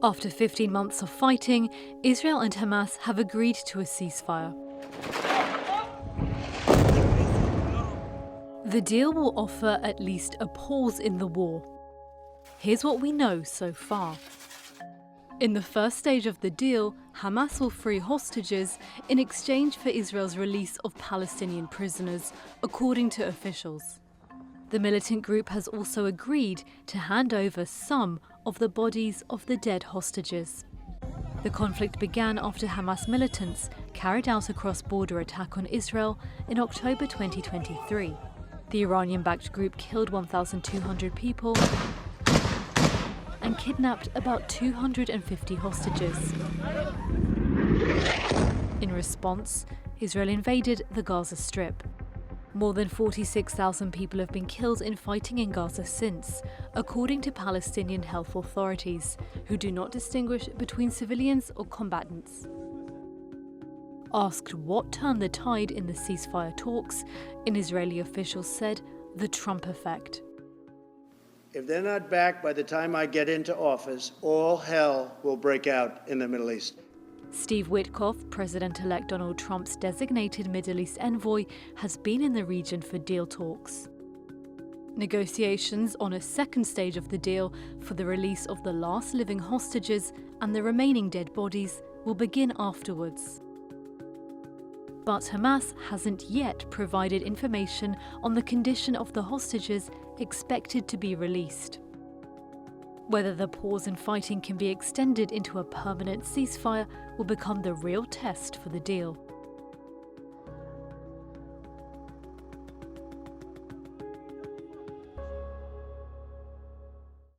After 15 months of fighting, Israel and Hamas have agreed to a ceasefire. The deal will offer at least a pause in the war. Here's what we know so far. In the first stage of the deal, Hamas will free hostages in exchange for Israel's release of Palestinian prisoners, according to officials. The militant group has also agreed to hand over some of the bodies of the dead hostages. The conflict began after Hamas militants carried out a cross-border attack on Israel in October 2023. The Iranian-backed group killed 1,200 people and kidnapped about 250 hostages. In response, Israel invaded the Gaza Strip. More than 46,000 people have been killed in fighting in Gaza since, according to Palestinian health authorities, who do not distinguish between civilians or combatants. Asked what turned the tide in the ceasefire talks, an Israeli official said, the Trump effect. If they're not back by the time I get into office, all hell will break out in the Middle East. Steve Witkoff, President-elect Donald Trump's designated Middle East envoy, has been in the region for deal talks. Negotiations on a second stage of the deal for the release of the last living hostages and the remaining dead bodies will begin afterwards. But Hamas hasn't yet provided information on the condition of the hostages expected to be released. Whether the pause in fighting can be extended into a permanent ceasefire will become the real test for the deal.